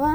와.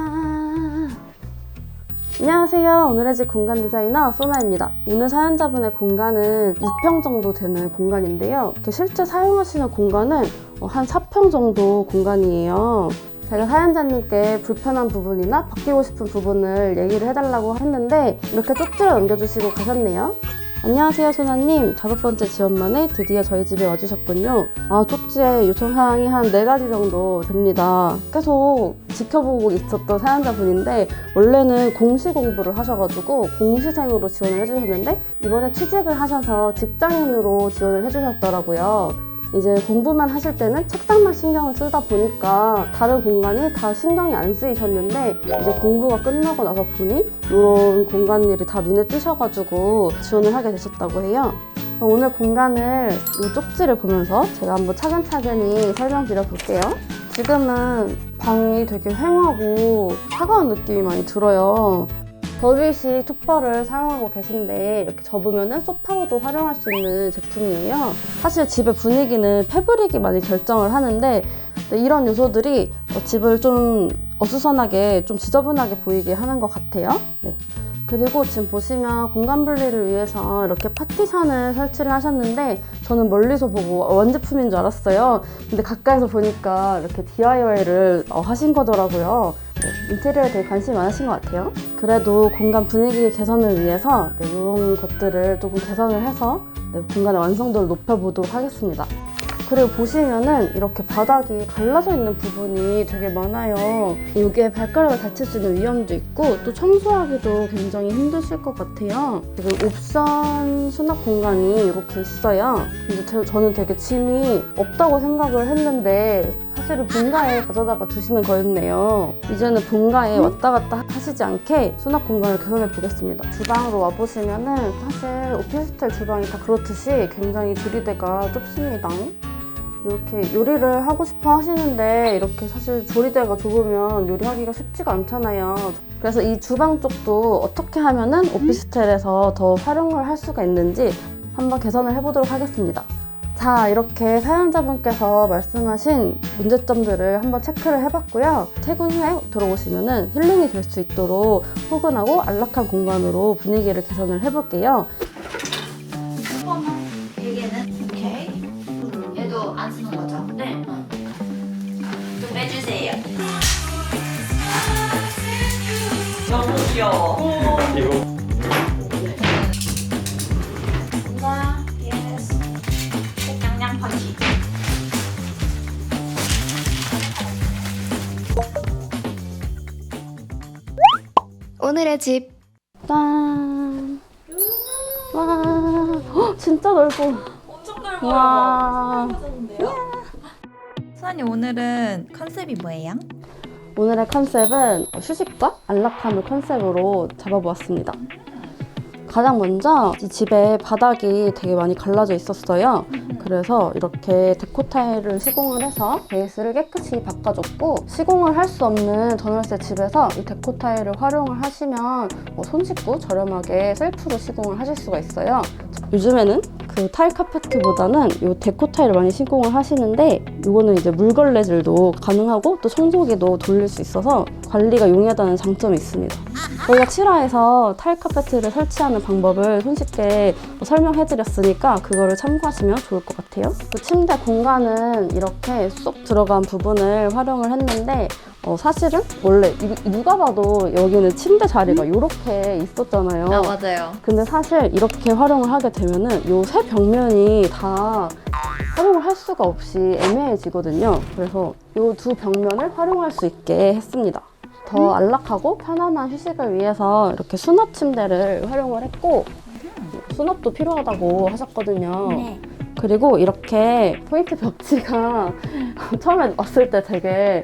안녕하세요. 오늘의 집 공간 디자이너 소나입니다. 오늘 사연자분의 공간은 6평 정도 되는 공간인데요. 실제 사용하시는 공간은 한 4평 정도 공간이에요. 제가 사연자님께 불편한 부분이나 바뀌고 싶은 부분을 얘기를 해달라고 했는데 이렇게 쪽지를 남겨주시고 가셨네요. 안녕하세요 소나님, 5번째 지원 만에 드디어 저희 집에 와주셨군요. 쪽지에 요청사항이 한 4가지 정도 됩니다. 계속 지켜보고 있었던 사연자분인데 원래는 공시 공부를 하셔가지고 공시생으로 지원을 해주셨는데 이번에 취직을 하셔서 직장인으로 지원을 해주셨더라고요. 이제 공부만 하실 때는 책상만 신경을 쓰다 보니까 다른 공간이 다 신경이 안 쓰이셨는데 이제 공부가 끝나고 나서 보니 이런 공간일이 다 눈에 띄셔가지고 지원을 하게 되셨다고 해요. 오늘 공간을 이 쪽지를 보면서 제가 한번 차근차근히 설명드려 볼게요. 지금은 방이 되게 휑하고 차가운 느낌이 많이 들어요. 더비식 툭버를 사용하고 계신데 이렇게 접으면 소파로도 활용할 수 있는 제품이에요. 사실 집의 분위기는 패브릭이 많이 결정을 하는데 이런 요소들이 집을 좀 어수선하게, 좀 지저분하게 보이게 하는 것 같아요. 네. 그리고 지금 보시면 공간 분리를 위해서 이렇게 파티션을 설치를 하셨는데 저는 멀리서 보고 원제품인 줄 알았어요. 근데 가까이서 보니까 이렇게 DIY를 하신 거더라고요. 네, 인테리어에 되게 관심이 많으신 것 같아요. 그래도 공간 분위기 개선을 위해서 이런 것들을 조금 개선을 해서 공간의 완성도를 높여보도록 하겠습니다. 그리고 보시면은 이렇게 바닥이 갈라져 있는 부분이 되게 많아요. 여기에 발가락을 다칠 수 있는 위험도 있고 또 청소하기도 굉장히 힘드실 것 같아요. 그리고 옵션 수납 공간이 이렇게 있어요. 근데 저는 되게 짐이 없다고 생각을 했는데 사실은 본가에 가져다가 두시는 거였네요. 이제는 본가에 왔다 갔다 하시지 않게 수납 공간을 개선해 보겠습니다. 주방으로 와보시면은 사실 오피스텔 주방이 다 그렇듯이 굉장히 조리대가 좁습니다. 이렇게 요리를 하고 싶어 하시는데 이렇게 사실 조리대가 좁으면 요리하기가 쉽지가 않잖아요. 그래서 이 주방 쪽도 어떻게 하면은 오피스텔에서 더 활용을 할 수가 있는지 한번 개선을 해보도록 하겠습니다. 자, 이렇게 사연자분께서 말씀하신 문제점들을 한번 체크를 해봤고요. 퇴근 후에 들어오시면은 힐링이 될 수 있도록 포근하고 안락한 공간으로 분위기를 개선을 해볼게요. 베개는 오케이. 얘도 안 쓰는 거죠? 네. 좀 빼주세요. 너무 귀여워. 이거 와, 예스. 양양 파티. 오늘의 집. 짠! 와, 헉, 진짜 넓어. 엄청 넓어요. 와. 수아님 오늘은 컨셉이 뭐예요? 오늘의 컨셉은 휴식과 안락함을 컨셉으로 잡아보았습니다. 가장 먼저 이 집에 바닥이 되게 많이 갈라져 있었어요. 그래서 이렇게 데코 타일을 시공을 해서 베이스를 깨끗이 바꿔줬고, 시공을 할 수 없는 전월세 집에서 이 데코 타일을 활용을 하시면 손쉽고 저렴하게 셀프로 시공을 하실 수가 있어요. 요즘에는 그 타일 카페트보다는 이 데코 타일을 많이 시공을 하시는데 이거는 이제 물걸레질도 가능하고 또 청소기도 돌릴 수 있어서 관리가 용이하다는 장점이 있습니다. 저희가 7화에서 타일 카페트를 설치하는 방법을 손쉽게 설명해드렸으니까 그거를 참고하시면 좋을 것 같아요. 그 침대 공간은 이렇게 쏙 들어간 부분을 활용을 했는데 사실은 원래 누가 봐도 여기는 침대 자리가 이렇게 있었잖아요. 맞아요. 근데 사실 이렇게 활용을 하게 되면은 이 세 벽면이 다 활용을 할 수가 없이 애매해지거든요. 그래서 이 두 벽면을 활용할 수 있게 했습니다. 더 안락하고 편안한 휴식을 위해서 이렇게 수납 침대를 활용을 했고, 수납도 필요하다고 하셨거든요. 네. 그리고 이렇게 포인트 벽지가 처음에 왔을 때 되게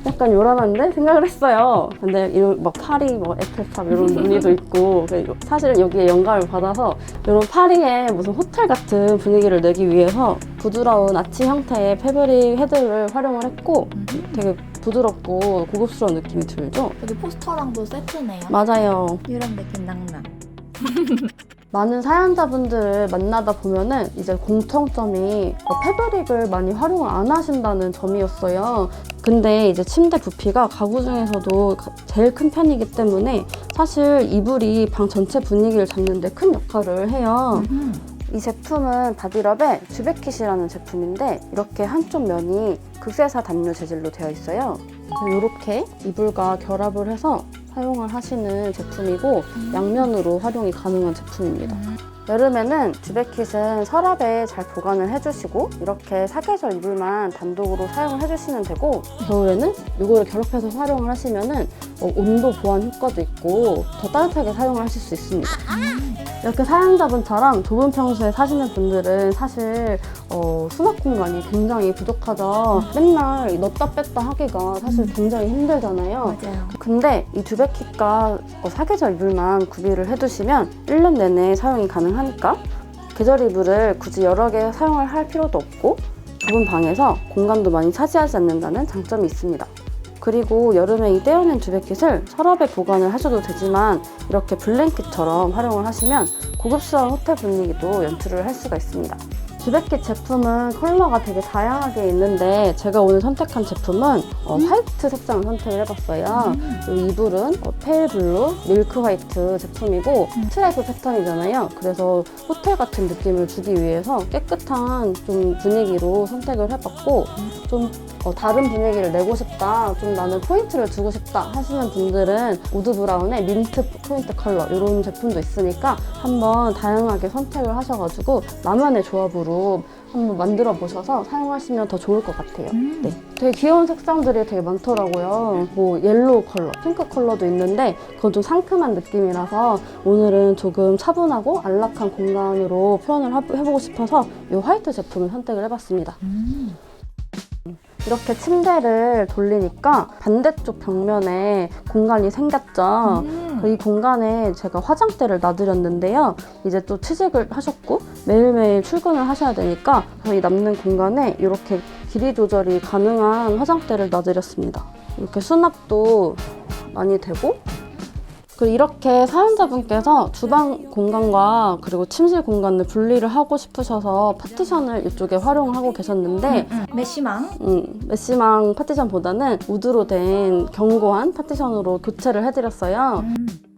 약간 요란한데 생각을 했어요. 근데 이런 막 파리, 에펠탑 이런 무늬도 있고 사실 여기에 영감을 받아서 이런 파리에 무슨 호텔 같은 분위기를 내기 위해서 부드러운 아치 형태의 패브릭 헤드를 활용을 했고 되게 부드럽고 고급스러운 느낌이 들죠? 여기 포스터랑도 세트네요. 맞아요. 이런 느낌 낭낭. 많은 사연자분들을 만나다 보면은 이제 공통점이 패브릭을 많이 활용을 안 하신다는 점이었어요. 근데 이제 침대 부피가 가구 중에서도 제일 큰 편이기 때문에 사실 이불이 방 전체 분위기를 잡는 데 큰 역할을 해요. 이 제품은 바디럽의 듀베킷이라는 제품인데 이렇게 한쪽 면이 극세사 담요 재질로 되어 있어요. 이렇게 이불과 결합을 해서 사용을 하시는 제품이고 양면으로 활용이 가능한 제품입니다. 여름에는 듀베킷은 서랍에 잘 보관을 해주시고 이렇게 사계절 이불만 단독으로 사용을 해주시면 되고 겨울에는 이거를 결합해서 활용을 하시면은 온도 보완 효과도 있고 더 따뜻하게 사용을 하실 수 있습니다. 이렇게 사연자분처럼 좁은 평수에 사시는 분들은 사실 수납 공간이 굉장히 부족하죠. 맨날 넣었다 뺐다 하기가 사실 굉장히 힘들잖아요. 맞아요. 근데 이 듀베킷과 사계절 이불만 구비를 해두시면 1년 내내 사용이 가능하니까 계절 이불을 굳이 여러 개 사용을 할 필요도 없고 좁은 방에서 공간도 많이 차지하지 않는다는 장점이 있습니다. 그리고 여름에 이 떼어낸 듀베킷을 서랍에 보관을 하셔도 되지만 이렇게 블랭킷처럼 활용을 하시면 고급스러운 호텔 분위기도 연출을 할 수가 있습니다. 듀베킷 제품은 컬러가 되게 다양하게 있는데 제가 오늘 선택한 제품은 화이트 색상을 선택을 해봤어요. 이 이불은 페일 블루, 밀크 화이트 제품이고 스트라이프 패턴이잖아요. 그래서 호텔 같은 느낌을 주기 위해서 깨끗한 좀 분위기로 선택을 해봤고 좀 다른 분위기를 내고 싶다, 좀 나는 포인트를 주고 싶다 하시는 분들은 우드 브라운의 민트 포인트 컬러 이런 제품도 있으니까 한번 다양하게 선택을 하셔가지고 나만의 조합으로 한번 만들어 보셔서 사용하시면 더 좋을 것 같아요. 네, 되게 귀여운 색상들이 되게 많더라고요. 뭐 옐로우 컬러, 핑크 컬러도 있는데 그건 좀 상큼한 느낌이라서 오늘은 조금 차분하고 안락한 공간으로 표현을 해보고 싶어서 이 화이트 제품을 선택을 해봤습니다. 이렇게 침대를 돌리니까 반대쪽 벽면에 공간이 생겼죠. 이 공간에 제가 화장대를 놔드렸는데요. 이제 또 취직을 하셨고 매일매일 출근을 하셔야 되니까 저희 남는 공간에 이렇게 길이 조절이 가능한 화장대를 놔드렸습니다. 이렇게 수납도 많이 되고 그리고 이렇게 사연자분께서 주방 공간과 그리고 침실 공간을 분리를 하고 싶으셔서 파티션을 이쪽에 활용을 하고 계셨는데 메쉬망? 메쉬망 파티션보다는 우드로 된 견고한 파티션으로 교체를 해드렸어요.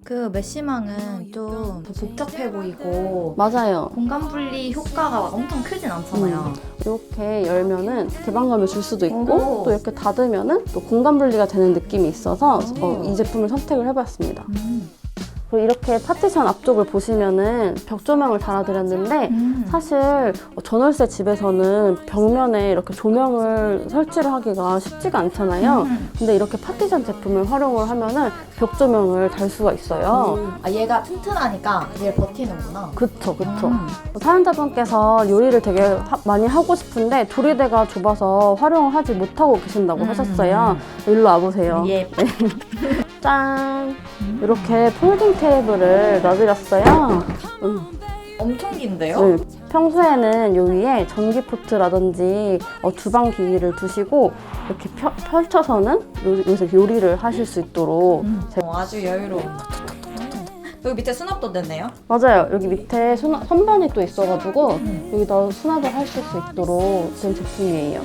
그 메쉬망은 좀 더 복잡해 보이고 맞아요. 공간 분리 효과가 엄청 크진 않잖아요. 이렇게 열면은 개방감을 줄 수도 있고 오. 또 이렇게 닫으면은 또 공간 분리가 되는 느낌이 있어서 이 제품을 선택을 해봤습니다. 그리고 이렇게 파티션 앞쪽을 보시면은 벽 조명을 달아드렸는데 사실 전월세 집에서는 벽면에 이렇게 조명을 설치를 하기가 쉽지가 않잖아요. 근데 이렇게 파티션 제품을 활용을 하면은 벽 조명을 달 수가 있어요. 아, 얘가 튼튼하니까 얘를 버티는구나. 그쵸. 사연자분께서 요리를 되게 많이 하고 싶은데 조리대가 좁아서 활용을 하지 못하고 계신다고 하셨어요. 일로 와보세요. 예. 짠! 이렇게 폴딩 테이블을 놔드렸어요. 엄청 긴데요? 네. 평소에는 요 위에 전기 포트라든지 주방 기기를 두시고 이렇게 펼쳐서는 여기서 요리를 하실 수 있도록 아주 여유로운. 여기 밑에 수납도 됐네요? 맞아요. 여기 밑에 선반이 또 있어가지고 여기다 수납을 하실 수 있도록 된 제품이에요.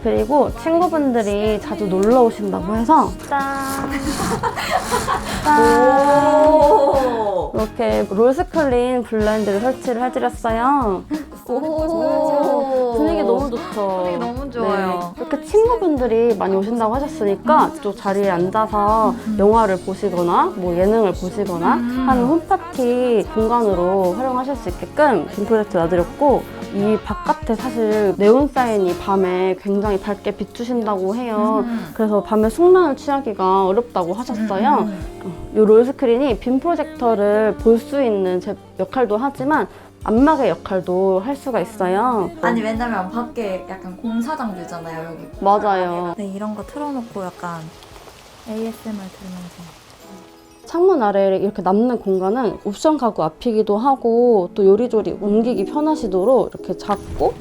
그리고 친구분들이 자주 놀러 오신다고 해서 짠! 오! 이렇게 롤스클린 블라인드를 설치를 해드렸어요. 오! 분위기 너무 좋죠. 분위기 너무 좋아요. 네. 이렇게 친구분들이 많이 오신다고 하셨으니까 또 자리에 앉아서 영화를 보시거나 뭐 예능을 보시거나 하는 홈파티 공간으로 활용하실 수 있게끔 빔 프로젝트 놔드렸고 이 바깥에 사실 네온 사인이 밤에 굉장히 밝게 비추신다고 해요. 그래서 밤에 숙면을 취하기가 어렵다고 하셨어요. 이 롤스크린이 빔 프로젝터를 볼 수 있는 역할도 하지만 안막의 역할도 할 수가 있어요. 아니 왜냐면 밖에 약간 공사장 뷰잖아요 여기. 맞아요. 네, 이런 거 틀어놓고 약간 ASMR 들으면서. 창문 아래에 이렇게 남는 공간은 옵션 가구 앞이기도 하고 또 요리조리 옮기기 편하시도록 이렇게 작고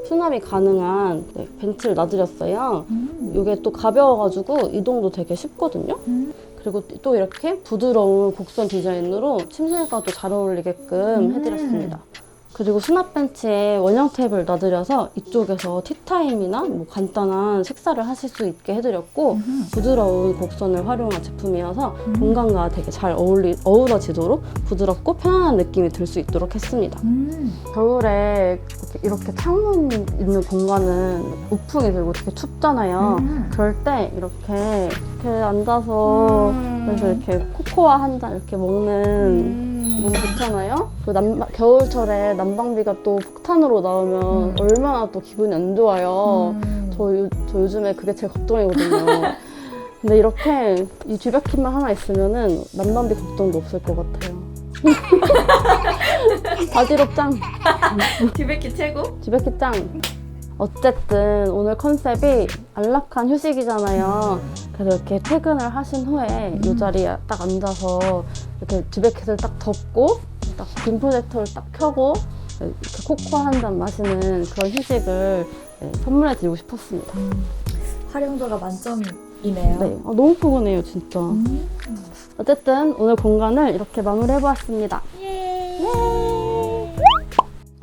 수납이 가능한 벤치를 놔드렸어요. 이게 또 가벼워가지고 이동도 되게 쉽거든요. 그리고 또 이렇게 부드러운 곡선 디자인으로 침실과도 잘 어울리게끔 해드렸습니다. 그리고 수납 벤치에 원형 탭을 놔드려서 이쪽에서 티타임이나 뭐 간단한 식사를 하실 수 있게 해드렸고 부드러운 곡선을 활용한 제품이어서 공간과 되게 잘 어우러지도록 부드럽고 편안한 느낌이 들 수 있도록 했습니다. 겨울에 이렇게 창문 있는 공간은 우풍이 들고 되게 춥잖아요. 그럴 때 이렇게 앉아서 그래서 이렇게 코코아 한 잔 이렇게 먹는 너무 좋잖아요. 겨울철에 난방비가 또 폭탄으로 나오면 얼마나 또 기분이 안 좋아요. 저 요즘에 그게 제일 걱정이거든요. 근데 이렇게 이 듀베kit만 하나 있으면은 난방비 걱정도 없을 것 같아요. 바지럽 짱! 듀베킷 최고? 듀베kit짱! 어쨌든 오늘 컨셉이 안락한 휴식이잖아요. 그래서 이렇게 퇴근을 하신 후에 이 자리에 딱 앉아서 이렇게 듀베kit을 딱 덮고 딱 빔 프로젝터를 딱 켜고 이렇게 코코아 한 잔 마시는 그런 휴식을 선물해 드리고 싶었습니다. 활용도가 만점이네요. 네, 너무 포근해요 진짜. 어쨌든 오늘 공간을 이렇게 마무리해보았습니다.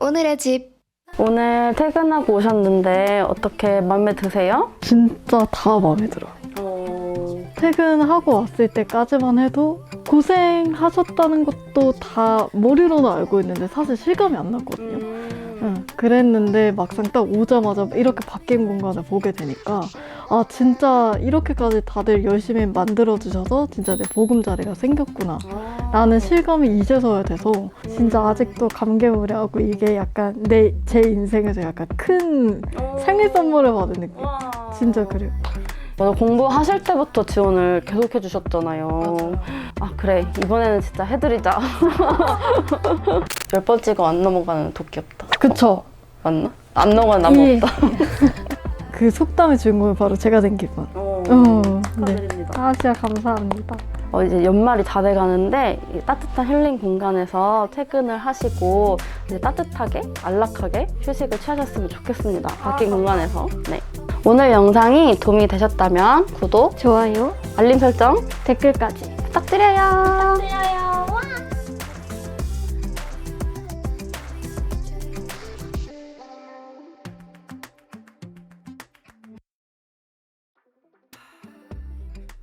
오늘의 집. 오늘 퇴근하고 오셨는데 어떻게 마음에 드세요? 진짜 다 마음에 들어요. 퇴근하고 왔을 때까지만 해도 고생하셨다는 것도 다 머리로는 알고 있는데 사실 실감이 안 났거든요. 그랬는데 막상 딱 오자마자 이렇게 바뀐 공간을 보게 되니까 아 진짜 이렇게까지 다들 열심히 만들어주셔서 진짜 내 보금자리가 생겼구나 라는 실감이 이제서야 돼서 진짜 아직도 감개무량하고 이게 약간 제 인생에서 약간 큰 생일 선물을 받은 느낌. 진짜 그래요. 맞아, 공부하실 때부터 지원을 계속 해주셨잖아요. 아 그래 이번에는 진짜 해드리자. 10번 찍어 안 넘어가는 도끼 없다. 그쵸? 맞나? 안 넘어가는 나무 예. 없다. 그 속담의 주인공이 바로 제가 된 기분. 네. 축하드립니다. 아 진짜 감사합니다. 이제 연말이 다 돼가는데 이 따뜻한 힐링 공간에서 퇴근을 하시고 이제 따뜻하게 안락하게 휴식을 취하셨으면 좋겠습니다. 바뀐 공간에서. 네. 오늘 영상이 도움이 되셨다면 구독, 좋아요. 알림 설정 댓글까지 부탁드려요. 드려요. 와.